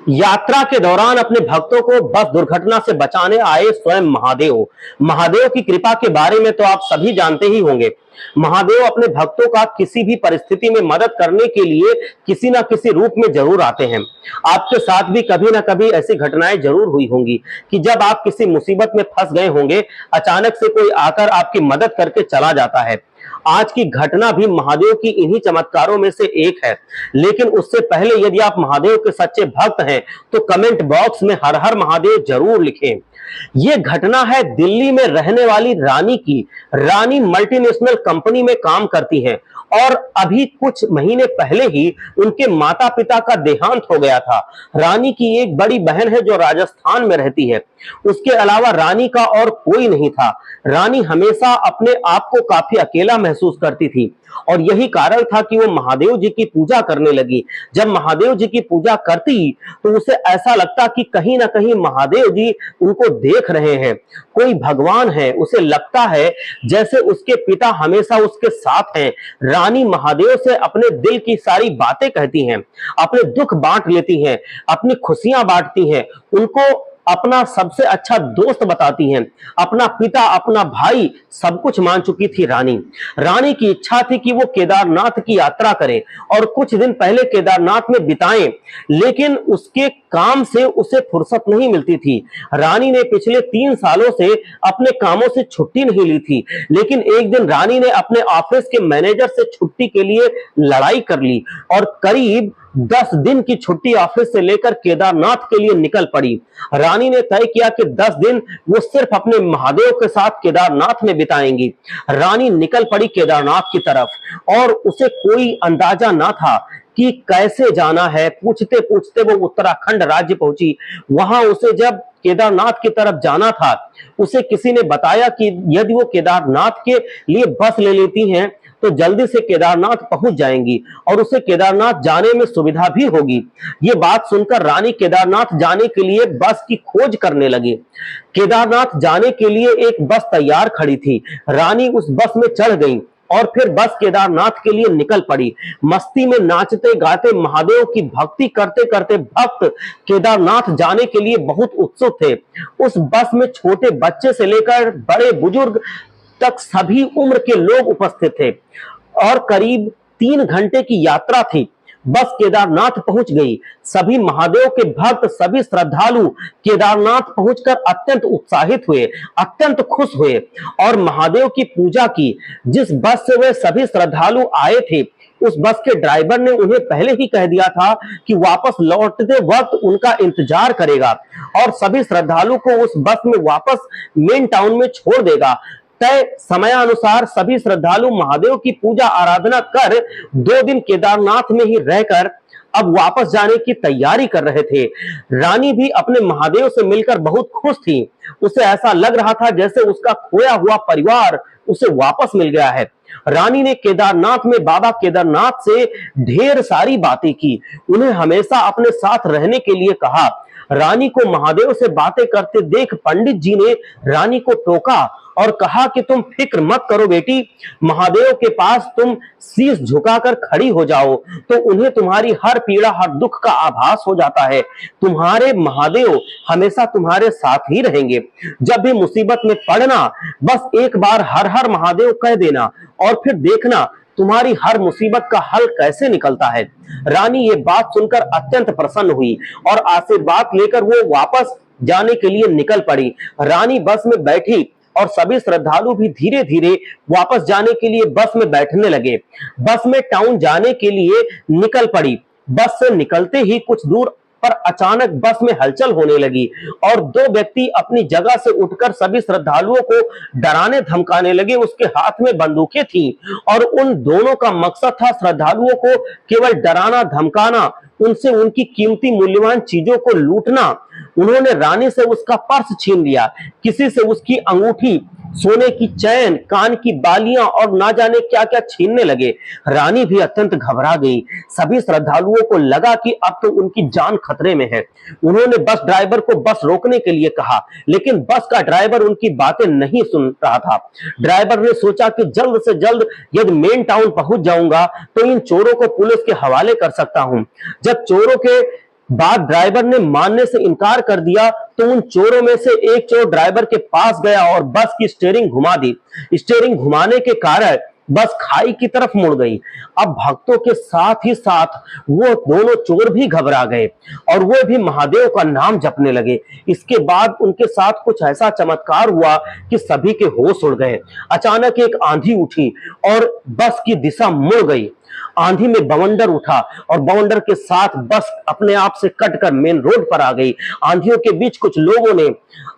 यात्रा के दौरान अपने भक्तों को बस दुर्घटना से बचाने आए स्वयं महादेव। महादेव की कृपा के बारे में तो आप सभी जानते ही होंगे। महादेव अपने भक्तों का किसी भी परिस्थिति में मदद करने के लिए किसी ना किसी रूप में जरूर आते हैं। आपके साथ भी कभी ना कभी ऐसी घटनाएं जरूर हुई होंगी कि जब आप किसी मुसीबत में फंस गए होंगे, अचानक से कोई आकर आपकी मदद करके चला जाता है। आज की घटना भी महादेव की इन्हीं चमत्कारों में से एक है। लेकिन उससे पहले यदि आप महादेव के सच्चे भक्त हैं तो कमेंट बॉक्स में हर हर महादेव जरूर लिखें। यह घटना है दिल्ली में रहने वाली रानी की। रानी मल्टीनेशनल कंपनी में काम करती हैं और अभी कुछ महीने पहले ही उनके माता पिता का देहांत हो गया था। रानी की एक बड़ी बहन है जो राजस्थान में रहती है। उसके अलावा रानी का और कोई नहीं था। रानी हमेशा अपने आप को काफी अकेला महसूस करती थी और यही कारण था कि वो महादेव जी की पूजा करने लगी। जब महादेव जी की पूजा करती तो उसे ऐसा लगता कि कहीं ना कहीं महादेव जी उनको देख रहे हैं, कोई भगवान है। उसे लगता है जैसे उसके पिता हमेशा उसके साथ हैं। रानी महादेव से अपने दिल की सारी बातें कहती हैं, अपने दुख बांट लेती हैं, अपनी खुशियां बांटती हैं, उनको अपना सबसे अच्छा दोस्त बताती हैं। अपना पिता, अपना भाई सब कुछ मान चुकी थी रानी। रानी की इच्छा थी कि वो केदारनाथ की यात्रा करें और कुछ दिन पहले केदारनाथ में बिताएं, लेकिन उसके काम से उसे फुर्सत नहीं मिलती थी। रानी ने पिछले 3 सालों से अपने कामों से छुट्टी नहीं ली थी, लेकिन एक दिन रानी ने अपने ऑफिस के मैनेजर से छुट्टी के लिए लड़ाई कर ली और करीब 10 दिन की छुट्टी ऑफिस से लेकर केदारनाथ के लिए निकल पड़ी। रानी ने तय किया कि 10 दिन वो सिर्फ अपने महादेव के साथ केदारनाथ में बिताएंगी। रानी निकल पड़ी केदारनाथ की तरफ और उसे कोई अंदाजा ना था कि कैसे जाना है। पूछते पूछते वो उत्तराखंड राज्य पहुंची। वहां उसे जब केदारनाथ की तरफ जाना था, उसे किसी ने बताया कि यदि वो केदारनाथ के लिए बस ले लेती हैं तो जल्दी से केदारनाथ पहुंच जाएंगी और उसे केदारनाथ जाने में सुविधा भी होगी। ये बात सुनकर रानी केदारनाथ जाने के लिए बस की खोज करने लगी। केदारनाथ जाने के लिए एक बस तैयार खड़ी थी। रानी उस बस में चढ़ गई और फिर बस केदारनाथ के लिए निकल पड़ी। मस्ती में नाचते गाते महादेव की भक्ति करते करते भक्त केदारनाथ जाने के लिए बहुत उत्सुक थे। उस बस में छोटे बच्चे से लेकर बड़े बुजुर्ग तक सभी उम्र के लोग उपस्थित थे और करीब 3 घंटे की यात्रा थी। बस केदारनाथ पहुंच गई। सभी महादेव के भक्त, सभी श्रद्धालु केदारनाथ पहुंचकर अत्यंत उत्साहित हुए, अत्यंत खुश हुए और महादेव की पूजा की। जिस बस से वे सभी श्रद्धालु आए थे, उस बस के ड्राइवर ने उन्हें पहले ही कह दिया था कि वापस लौटते वक्त उनका इंतजार करेगा और सभी श्रद्धालु को उस बस में वापस मेन टाउन में छोड़ देगा। तय समयानुसार सभी श्रद्धालु महादेव की पूजा आराधना कर 2 दिन केदारनाथ में ही रहकर अब वापस जाने की तैयारी कर रहे थे। रानी भी अपने महादेव से मिलकर बहुत खुश थी। उसे ऐसा लग रहा था जैसे उसका खोया हुआ परिवार उसे वापस मिल गया है। रानी ने केदारनाथ में बाबा केदारनाथ से ढेर सारी बातें की, उन्हें हमेशा अपने साथ रहने के लिए कहा। रानी को महादेव से बातें करते देख पंडित जी ने रानी को टोका और कहा कि तुम फिक्र मत करो बेटी, महादेव के पास तुम शीश झुकाकर खड़ी हो जाओ तो उन्हें तुम्हारी हर पीड़ा, हर दुख का आभास हो जाता है। तुम्हारे महादेव हमेशा तुम्हारे साथ ही रहेंगे। जब भी मुसीबत में पड़ना, बस एक बार हर हर महादेव कह देना और फिर देखना तुम्हारी हर मुसीबत का हल कैसे निकलता है। रानी ये बात सुनकर अत्यंत प्रसन्न हुई और आशीर्वाद लेकर वो वापस जाने के लिए निकल पड़ी। रानी बस में बैठी और सभी श्रद्धालु भी धीरे धीरे वापस जाने के लिए बस में बैठने लगे। बस में टाउन जाने के लिए निकल पड़ी। बस से निकलते ही कुछ दूर पर अचानक बस में हलचल होने लगी और 2 व्यक्ति अपनी जगह से उठकर सभी श्रद्धालुओं को डराने धमकाने लगे। उसके हाथ में बंदूकें थीं और उन दोनों का मकसद था श्रद्धालुओं को केवल डराना, धमकाना, उनसे उनकी कीमती मूल्यवान चीजों को लूटना। उन्होंने रानी से उसका पर्स छीन लिया, किसी से उसकी अंगूठी, सोने की चैन, कान की बालियां और ना जाने क्या क्या छीनने लगे। रानी भी अत्यंत घबरा गई। सभी श्रद्धालुओं को लगा कि अब तो उनकी जान खतरे में है। उन्होंने बस ड्राइवर को बस रोकने के लिए कहा, लेकिन बस का ड्राइवर उनकी बातें नहीं सुन रहा था। ड्राइवर ने सोचा कि जल्द से जल्द यदि मेन टाउन पहुंच जाऊंगा तो इन चोरों को पुलिस के हवाले कर सकता हूं। जब चोरों के बाद ड्राइवर ने मानने से इनकार कर दिया तो उन चोरों में से एक चोर ड्राइवर के पास गया और बस की स्टीयरिंग घुमा दी। स्टीयरिंग घुमाने के कारण बस खाई की तरफ मुड़ गई। अब भक्तों के साथ ही साथ वो दोनों चोर भी घबरा गए और वो भी महादेव का नाम जपने लगे। इसके बाद उनके साथ कुछ ऐसा चमत्कार हुआ कि सभी के होश उड़ गए। अचानक एक आंधी उठी और बस की दिशा मुड़ गई। आंधी में बवंडर उठा और बवंडर के साथ बस अपने आप से कटकर मेन रोड पर आ गई। आंधियों के बीच कुछ लोगों ने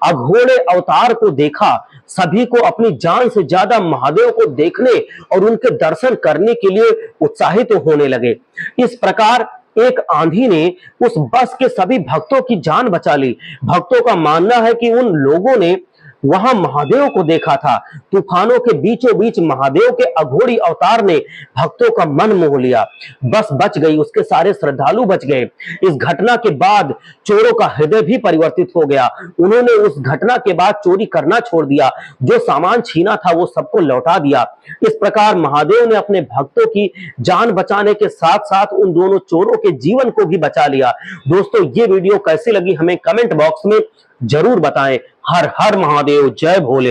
अघोड़े अवतार को देखा। सभी को अपनी जान से ज्यादा महादेव को देखने और उनके दर्शन करने के लिए उत्साहित होने लगे। इस प्रकार एक आंधी ने उस बस के सभी भक्तों की जान बचा ली। भक्तों का मानना है कि उन लोगों ने वहां महादेव को देखा था। तूफानों के बीचों बीच महादेव के अघोरी अवतार ने भक्तों का मन मोह लिया। बस बच गई, उसके सारे श्रद्धालु बच गए। इस घटना के बाद चोरों का हृदय भी परिवर्तित हो गया। उन्होंने उस घटना के बाद चोरी करना छोड़ दिया। जो सामान छीना था वो सबको लौटा दिया। इस प्रकार महादेव ने अपने भक्तों की जान बचाने के साथ साथ उन दोनों चोरों के जीवन को भी बचा लिया। दोस्तों, ये वीडियो कैसी लगी हमें कमेंट बॉक्स में जरूर बताएं। हर हर महादेव, जय भोलेनाथ।